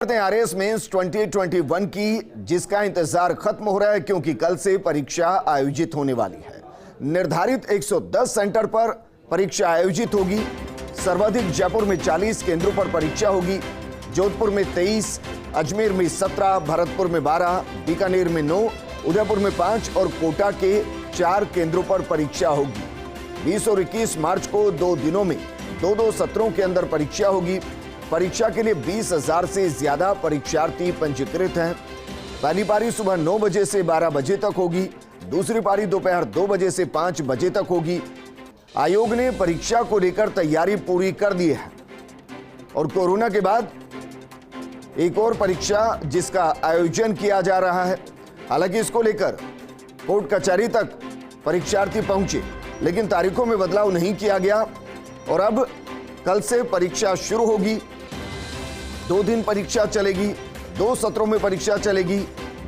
करते हैं RS mains 2021 की, जिसका इंतजार खत्म हो रहा है क्योंकि कल से परीक्षा आयोजित होने वाली है। निर्धारित 110 सेंटर पर परीक्षा आयोजित होगी। सर्वाधिक जयपुर में 40 केंद्रों पर परीक्षा होगी। जोधपुर में 23, अजमेर में 17, भरतपुर में 12, बीकानेर में 9, उदयपुर में 5 और कोटा के 4 केंद्रों पर परीक्षा होगी। 20 और 21 मार्च को 2 दिनों में 2-2 सत्रों के अंदर परीक्षा होगी। परीक्षा के लिए 20,000 से ज्यादा परीक्षार्थी पंजीकृत हैं। पहली पारी सुबह 9 बजे से 12 बजे तक होगी। दूसरी पारी दोपहर 2 बजे से 5 बजे तक होगी। आयोग ने परीक्षा को लेकर तैयारी पूरी कर दी है और कोरोना के बाद एक और परीक्षा जिसका आयोजन किया जा रहा है। हालांकि इसको लेकर कोर्ट कचहरी तक परीक्षार्थी पहुंचे, लेकिन तारीखों में बदलाव नहीं किया गया और अब कल से परीक्षा शुरू होगी। 2 दिन परीक्षा चलेगी, 2 सत्रों में परीक्षा चलेगी।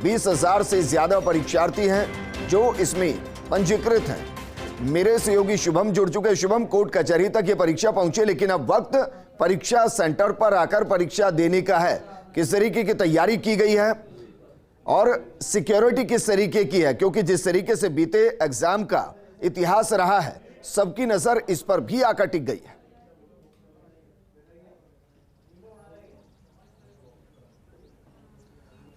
20,000 से ज्यादा परीक्षार्थी हैं जो इसमें पंजीकृत हैं। मेरे सहयोगी शुभम जुड़ चुके। शुभम, कोर्ट कचहरी तक ये परीक्षा पहुंचे, लेकिन अब वक्त परीक्षा सेंटर पर आकर परीक्षा देने का है। किस तरीके की तैयारी की गई है और सिक्योरिटी किस तरीके की है, क्योंकि जिस तरीके से बीते एग्जाम का इतिहास रहा है, सबकी नजर इस पर भी आकर टिक गई है।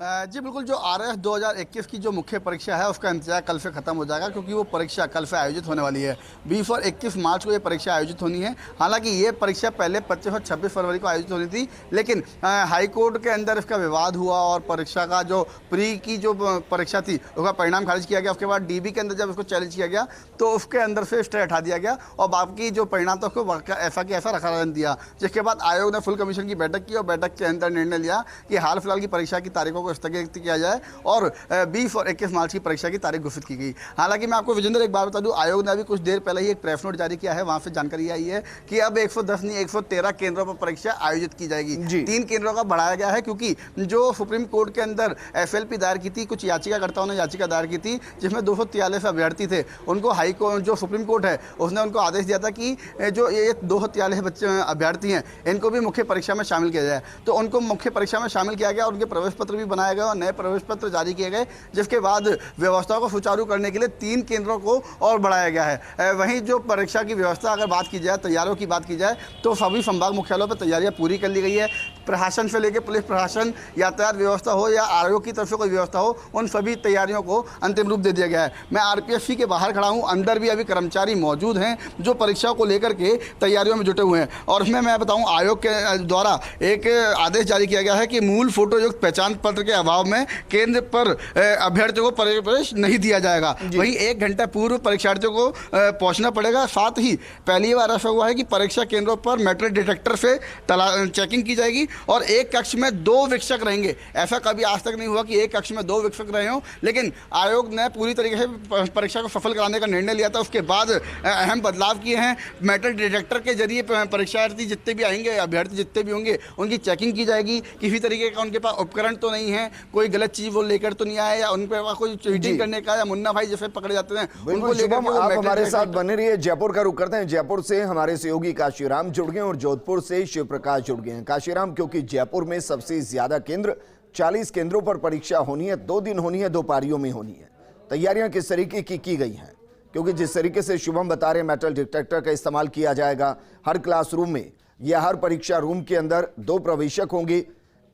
जी बिल्कुल, जो आरएस 2021 की जो मुख्य परीक्षा है उसका इंतजार कल से खत्म हो जाएगा, क्योंकि वो परीक्षा कल से आयोजित होने वाली है। 20 और 21 मार्च को ये परीक्षा आयोजित होनी है। हालांकि ये परीक्षा पहले 25 और 26 फरवरी को आयोजित होनी थी, लेकिन हाई कोर्ट के अंदर इसका विवाद हुआ और परीक्षा का जो प्री की जो परीक्षा थी उसका परिणाम खारिज किया गया। उसके बाद डीबी के अंदर जब उसको चैलेंज किया गया तो उसके अंदर से स्टे हटा दिया गया और बाकी जो परिणाम था उसको ऐसा कि ऐसा रखा रहने दिया। जिसके बाद आयोग ने फुल कमीशन की बैठक की और बैठक के अंदर निर्णय लिया कि हाल फिलहाल की परीक्षा की तारीखों को स्थगित किया जाए और 20 और 21 मार्च की परीक्षा की तारीख घोषित की गई। हालांकि मैं आपको विजेंद्र एक बात बता दूं, आयोग ने अभी कुछ देर पहले ही एक प्रेस नोट जारी किया है। वहां से जानकारी आई है कि अब 110 नहीं 113 केंद्रों पर परीक्षा आयोजित की जाएगी। 3 केंद्रों का बढ़ाया गया है, क्योंकि जो सुप्रीम कोर्ट के अंदर एफएलपी दायर की थी, कुछ याचिकाकर्ताओं ने याचिका दायर की थी जिसमें 243 अभ्यर्थी थे। उनको हाई कोर्ट जो सुप्रीम कोर्ट है उसने उनको आदेश दिया था कि जो ये 243 बच्चे अभ्यर्थी हैं इनको भी मुख्य परीक्षा में शामिल किया जाए। तो उनको मुख्य परीक्षा में शामिल किया गया, उनके प्रवेश पत्र भी बनाए गए और नए प्रवेश पत्र जारी किए गए, जिसके बाद व्यवस्था को सुचारू करने के लिए 3 केंद्रों को और बढ़ाया गया है। वहीं जो परीक्षा की व्यवस्था अगर बात की जाए, तैयारियों की बात की जाए, तो सभी संभाग मुख्यालयों पर तैयारियां पूरी कर ली गई है। प्रशासन से लेकर पुलिस प्रशासन, यातायात व्यवस्था हो या आयोग की तरफ से कोई व्यवस्था हो, उन सभी तैयारियों को अंतिम रूप दे दिया गया है। मैं आरपीएससी के बाहर खड़ा हूं, अंदर भी अभी कर्मचारी मौजूद हैं जो परीक्षा को लेकर के तैयारियों में जुटे हुए हैं। और उसमें मैं बताऊं, आयोग के द्वारा एक आदेश जारी किया गया है कि मूल फोटोयुक्त पहचान पत्र के अभाव में केंद्र पर अभ्यर्थियों को प्रवेश नहीं दिया जाएगा। वहीं 1 घंटा पूर्व परीक्षार्थियों को पहुंचना पड़ेगा। साथ ही पहली बार ऐसा हुआ है कि परीक्षा केंद्रों पर मेटल डिटेक्टर से चेकिंग की जाएगी और एक कक्ष में 2 वीक्षक रहेंगे। ऐसा कभी आज तक नहीं हुआ कि एक कक्ष में 2 वीक्षक रहे हों, लेकिन आयोग ने पूरी तरीके से परीक्षा को सफल कराने का निर्णय लिया था। उसके बाद अहम बदलाव किए हैं। मेटल डिटेक्टर के जरिए परीक्षार्थी जितने भी आएंगे, अभ्यर्थी जितने भी होंगे, उनकी चेकिंग की जाएगी। किसी तरीके का उनके पास उपकरण तो नहीं है, कोई गलत चीज वो लेकर तो नहीं आया, या उन पे कोई चीटिंग करने का, या मुन्ना भाई जैसे पकड़े जाते हैं उनको लेकर। आप हमारे साथ बने रहिए। जयपुर का रुख करते हैं। जयपुर से हमारे सहयोगी काशीराम जुड़ गए और जोधपुर से शिव प्रकाश जुड़ गए हैं। काशीराम, क्योंकि जयपुर में सबसे ज्यादा केंद्र 40 केंद्रों पर परीक्षा होनी है, 2 दिन होनी है, 2 पारियों में होनी है। तैयारियां किस तरीके की गई हैं? क्योंकि जिस तरीके से शुभम बता रहे, मेटल डिटेक्टर का इस्तेमाल किया जाएगा हर क्लासरूम में या हर परीक्षा रूम के अंदर 2 प्रवेशक होंगे।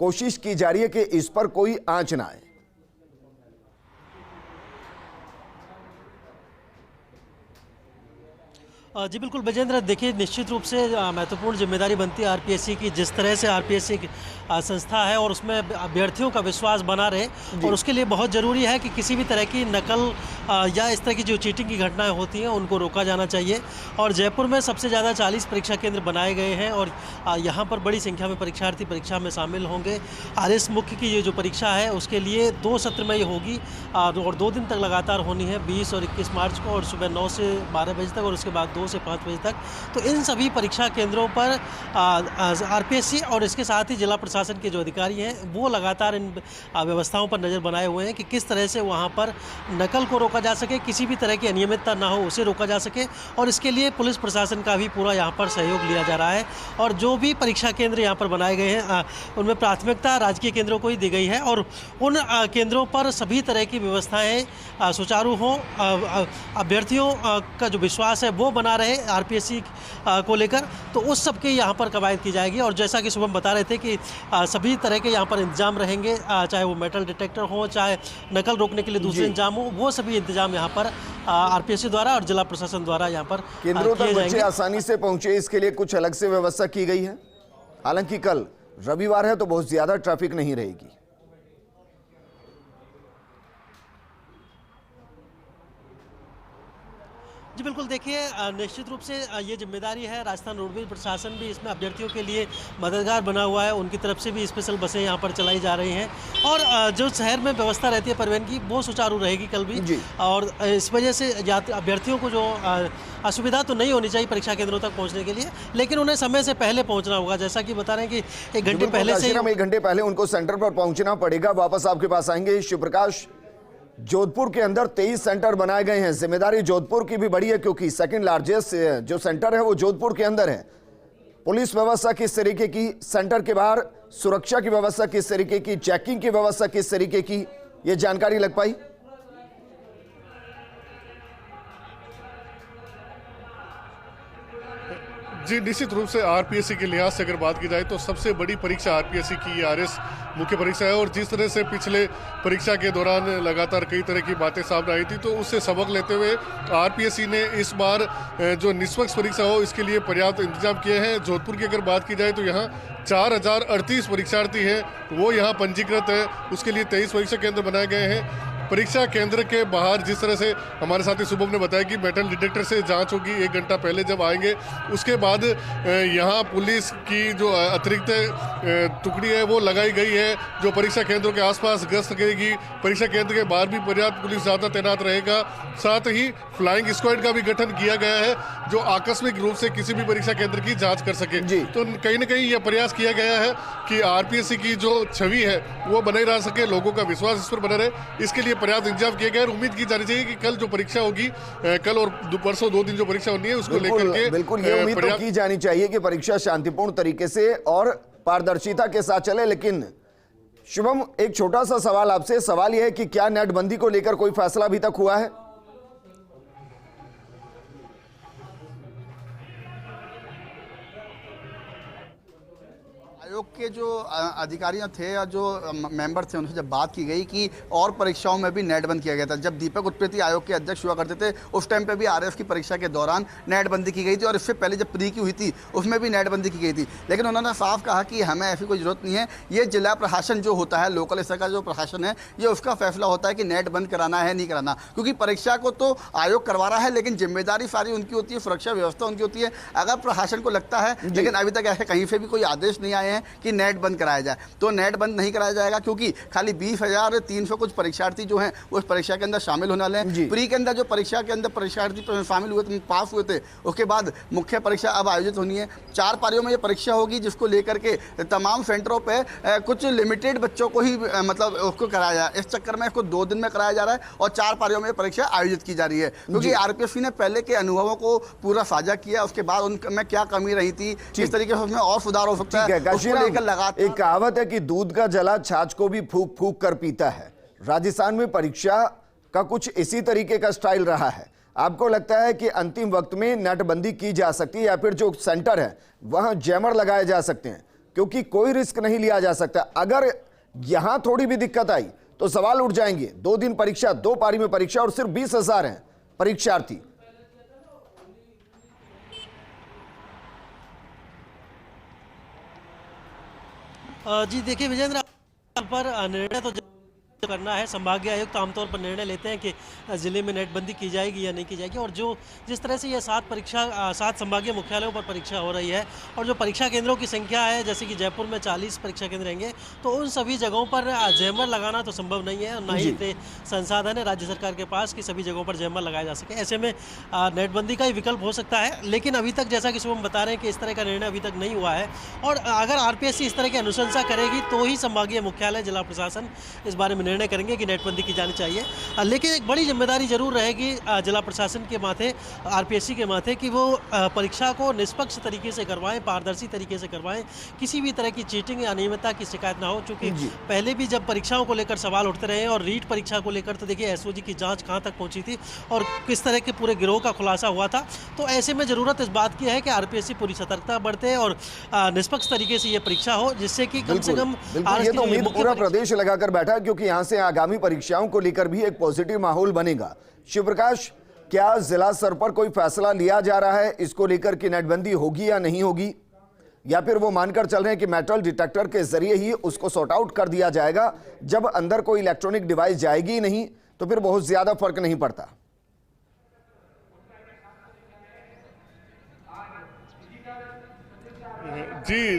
कोशिश की जा रही है कि इस पर कोई आंच ना आए। जी बिल्कुल विजेंद्र, देखिए निश्चित रूप से महत्वपूर्ण जिम्मेदारी बनती है आरपीएससी की। जिस तरह से आरपीएससी संस्था है और उसमें अभ्यर्थियों का विश्वास बना रहे, और उसके लिए बहुत ज़रूरी है कि किसी भी तरह की नकल या इस तरह की जो चीटिंग की घटनाएं होती हैं उनको रोका जाना चाहिए। और जयपुर में सबसे ज़्यादा 40 परीक्षा केंद्र बनाए गए हैं और यहाँ पर बड़ी संख्या में परीक्षार्थी परीक्षा में शामिल होंगे। आरएस मुख्य की ये जो परीक्षा है उसके लिए 2 सत्र में ये होगी और 2 दिन तक लगातार होनी है, 20 और 21 मार्च को, और सुबह 9 से 12 बजे तक, और उसके बाद 2 से 5 बजे तक। तो इन सभी परीक्षा केंद्रों पर आरपीएससी और इसके साथ ही जिला प्रशासन के जो अधिकारी हैं वो लगातार इन व्यवस्थाओं पर नज़र बनाए हुए हैं कि किस तरह से वहाँ पर नकल को रोका जा सके, किसी भी तरह की अनियमितता ना हो उसे रोका जा सके, और इसके लिए पुलिस प्रशासन का भी पूरा यहाँ पर सहयोग लिया जा रहा है। और जो भी परीक्षा केंद्र यहाँ पर बनाए गए हैं उनमें प्राथमिकता राजकीय केंद्रों को ही दी गई है और उन केंद्रों पर सभी तरह की व्यवस्थाएं सुचारू हों, अभ्यर्थियों का जो विश्वास है वो बना रहे आरपीएससी को लेकर, तो उस सब की यहाँ पर कवायद की जाएगी। और जैसा कि शुभम बता रहे थे कि सभी तरह के यहाँ पर इंतजाम रहेंगे, चाहे वो मेटल डिटेक्टर हो, चाहे नकल रोकने के लिए दूसरे इंतजाम हो, वो सभी इंतजाम यहाँ पर आरपीएससी द्वारा और जिला प्रशासन द्वारा यहाँ पर केंद्रों तक बच्चे आसानी से पहुंचे, इसके लिए कुछ अलग से व्यवस्था की गई है। हालांकि कल रविवार है तो बहुत ज्यादा ट्रैफिक नहीं रहेगी। जी बिल्कुल, देखिए निश्चित रूप से ये जिम्मेदारी है, राजस्थान रोडवेज प्रशासन भी इसमें अभ्यर्थियों के लिए मददगार बना हुआ है, उनकी तरफ से भी स्पेशल बसें यहाँ पर चलाई जा रही हैं और जो शहर में व्यवस्था रहती है परिवहन की वो सुचारू रहेगी कल भी। और इस वजह से अभ्यर्थियों को जो असुविधा तो नहीं होनी चाहिए परीक्षा केंद्रों तक पहुँचने के लिए, लेकिन उन्हें समय से पहले पहुँचना होगा। जैसा कि बता रहे हैं कि 1 घंटे पहले से 1 घंटे पहले उनको सेंटर पर पहुँचना पड़ेगा। वापस आपके पास आएंगे शिवप्रकाश। जोधपुर के अंदर 23 सेंटर बनाए गए हैं। जिम्मेदारी जोधपुर की भी बड़ी है क्योंकि सेकंड लार्जेस्ट जो सेंटर है वो जोधपुर के अंदर है। पुलिस व्यवस्था किस तरीके की, सेंटर के बाहर सुरक्षा की व्यवस्था किस तरीके की, चेकिंग की व्यवस्था किस तरीके की, ये जानकारी लग पाई? जी निश्चित रूप से आरपीएससी के लिहाज से अगर बात की जाए तो सबसे बड़ी परीक्षा आरपीएससी की आरएस मुख्य परीक्षा है और जिस तरह से पिछले परीक्षा के दौरान लगातार कई तरह की बातें सामने आई थी तो उससे सबक लेते हुए आरपीएससी ने इस बार जो निष्पक्ष परीक्षा हो इसके लिए पर्याप्त इंतजाम किए हैं। जोधपुर की अगर बात की जाए तो यहाँ 4038 परीक्षार्थी हैं, वो यहाँ पंजीकृत है। उसके लिए 23 परीक्षा केंद्र बनाए गए हैं। परीक्षा केंद्र के बाहर जिस तरह से हमारे साथी शुभम ने बताया कि मेटल डिटेक्टर से जांच होगी 1 घंटा पहले जब आएंगे। उसके बाद यहां पुलिस की जो अतिरिक्त टुकड़ी है वो लगाई गई है जो परीक्षा केंद्रों के आसपास गश्त करेगी। परीक्षा केंद्र के बाहर भी पर्याप्त पुलिस ज़्यादा तैनात रहेगा। साथ ही फ्लाइंग स्क्वाड का भी गठन किया गया है जो आकस्मिक रूप से किसी भी परीक्षा केंद्र की जाँच कर सके। तो कहीं ना कहीं यह प्रयास किया गया है कि आरपीएससी की जो छवि है वो बनाई रह सके, लोगों का विश्वास इस पर बना रहे। इसके लिए पर्याप्त इंतजाम किए गए और उम्मीद की जानी चाहिए कि कल जो परीक्षा होगी, कल और परसों 2 दिन जो परीक्षा होनी है उसको लेकर के बिल्कुल ये उम्मीद तो की जानी चाहिए कि परीक्षा शांतिपूर्ण तरीके से और पारदर्शिता के साथ चले। लेकिन शुभम, एक छोटा सा सवाल आपसे, सवाल यह है कि क्या नेटबंदी को लेकर कोई फैसला अभी तक हुआ है? आयोग के जो अधिकारी थे या जो मेंबर थे उनसे जब बात की गई कि और परीक्षाओं में भी नेट बंद किया गया था, जब दीपक उत्पत्ति आयोग के अध्यक्ष हुआ करते थे उस टाइम पे भी आरएस की परीक्षा के दौरान नेट बंदी की गई थी और इससे पहले जब प्री की हुई थी उसमें भी नेट बंदी की गई थी। लेकिन उन्होंने साफ कहा कि हमें ऐसी कोई जरूरत नहीं है, ये जिला प्रशासन जो होता है, लोकल स्तर का जो प्रशासन है, ये उसका फैसला होता है कि नेट बंद कराना है नहीं कराना, क्योंकि परीक्षा को तो आयोग करवा रहा है लेकिन जिम्मेदारी सारी उनकी होती है, सुरक्षा व्यवस्था उनकी होती है। अगर प्रशासन को लगता है, लेकिन अभी तक ऐसे कहीं से भी कोई आदेश नहीं आए हैं कि नेट बंद कराया जाए, तो नेट बंद नहीं कराया जाएगा क्योंकि खाली 20,300 कुछ परीक्षार्थी जो हैं उस परीक्षा के अंदर शामिल होने वाले हैं। प्री के अंदर जो परीक्षा के अंदर परीक्षार्थी शामिल हुए थे, पास हुए थे, उसके बाद मुख्य परीक्षा अब आयोजित होनी है। 4 पारियों में ये परीक्षा होगी जिसको लेकर के तमाम सेंटरों पे कुछ लिमिटेड बच्चों को ही मतलब उसको कराया जाए। इस चक्कर में इसको 2 दिन में कराया जा रहा है और 4 पारियों में परीक्षा आयोजित की जा रही है क्योंकि आरपीएससी ने पहले के अनुभवों को पूरा साझा किया, उसके बाद उनमें क्या कमी रही थी, किस तरीके से उसमें और सुधार हो सकता है, उसको लेकर लगातार। एक कहावत है कि दूध का जला छाछ को भी फूंक फूंक कर पीता है। राजस्थान में परीक्षा का कुछ इसी तरीके का स्टाइल रहा है। आपको लगता है कि अंतिम वक्त में नटबंदी की जा सकती है या फिर जो सेंटर है वहां जैमर लगाए जा सकते हैं, क्योंकि कोई रिस्क नहीं लिया जा सकता। अगर यहां थोड़ी भी दिक्कत आई तो सवाल उठ जाएंगे। 2 दिन परीक्षा, 2 पारी में परीक्षा और सिर्फ 20,000 हैं परीक्षार्थी। जी देखिए विजेंद्र, पर निर्णय तो करना है। संभागीय आयुक्त आमतौर पर निर्णय लेते हैं कि जिले में नेटबंदी की जाएगी या नहीं की जाएगी। और जिस तरह से ये 7 संभागीय मुख्यालयों पर परीक्षा हो रही है और जो परीक्षा केंद्रों की संख्या है, जैसे कि जयपुर में 40 परीक्षा केंद्र रहेंगे, तो उन सभी जगहों पर जैमर लगाना तो संभव नहीं है और ना ही इतने संसाधन है राज्य सरकार के पास कि सभी जगहों पर जैमर लगाया जा सके। ऐसे में नेटबंदी का ही विकल्प हो सकता है, लेकिन अभी तक जैसा कि शुभम बता रहे हैं कि इस तरह का निर्णय अभी तक नहीं हुआ है। और अगर आरपीएससी इस तरह की अनुशंसा करेगी तो ही संभागीय मुख्यालय, जिला प्रशासन इस बारे में निर्णय करेंगे कि नेटबंदी की जानी चाहिए। लेकिन एक बड़ी जिम्मेदारी जरूर रहेगी जिला प्रशासन के माथे, आरपीएससी के माथे, कि वो परीक्षा को निष्पक्ष तरीके से करवाएं, पारदर्शी तरीके से करवाएं, किसी भी तरह की चीटिंग या अनियमितता की शिकायत ना हो। चूंकि पहले भी जब परीक्षाओं को लेकर सवाल उठते रहे और रीट परीक्षा को लेकर तो देखिए एसओजी की जांच कहां तक पहुंची थी और किस तरह के पूरे गिरोह का खुलासा हुआ था। तो ऐसे में जरूरत इस बात की है कि आरपीएससी पूरी सतर्कता बरते और निष्पक्ष तरीके से ये परीक्षा हो, जिससे कि कम से कम ये तो उम्मीद पूरा प्रदेश लगाकर बैठा है, क्योंकि यहां से आगामी परीक्षाओं को लेकर भी एक पॉजिटिव माहौल बनेगा। शिव प्रकाश, क्या जिला स्तर पर कोई फैसला लिया जा रहा है इसको लेकर कि नेटबंदी होगी या नहीं होगी, या फिर वो मानकर चल रहे हैं कि मेटल डिटेक्टर के जरिए ही उसको सॉर्ट आउट कर दिया जाएगा, जब अंदर कोई इलेक्ट्रॉनिक डिवाइस जाएगी ही नहीं तो फिर बहुत ज्यादा फर्क नहीं पड़ता? जी,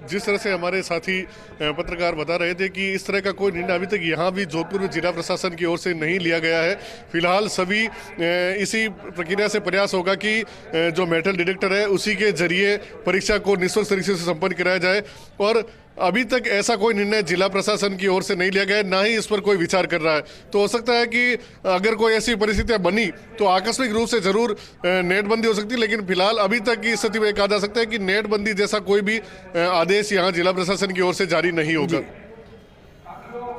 जिस तरह से हमारे साथी पत्रकार बता रहे थे कि इस तरह का कोई निर्णय अभी तक यहाँ भी जोधपुर में जिला प्रशासन की ओर से नहीं लिया गया है। फिलहाल सभी इसी प्रक्रिया से प्रयास होगा कि जो मेटल डिटेक्टर है उसी के जरिए परीक्षा को निष्पक्ष तरीके से संपन्न कराया जाए। और अभी तक ऐसा कोई निर्णय जिला प्रशासन की ओर से नहीं लिया गया है, ना ही इस पर कोई विचार कर रहा है। तो हो सकता है कि अगर कोई ऐसी परिस्थितियां बनी तो आकस्मिक रूप से जरूर नेटबंदी हो सकती है, लेकिन फिलहाल अभी तक की स्थिति में कहा जा सकता है कि नेटबंदी जैसा कोई भी आदेश यहाँ जिला प्रशासन की ओर से जारी नहीं होगा।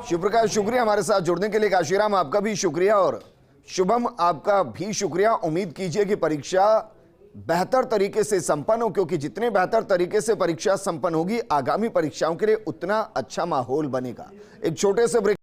शिव प्रकाश, शुक्रिया हमारे साथ जुड़ने के लिए। काशीराम, आपका भी शुक्रिया और शुभम, आपका भी शुक्रिया। उम्मीद कीजिए कि परीक्षा बेहतर तरीके से संपन्न हो, क्योंकि जितने बेहतर तरीके से परीक्षा संपन्न होगी, आगामी परीक्षाओं के लिए उतना अच्छा माहौल बनेगा। एक छोटे से ब्रेक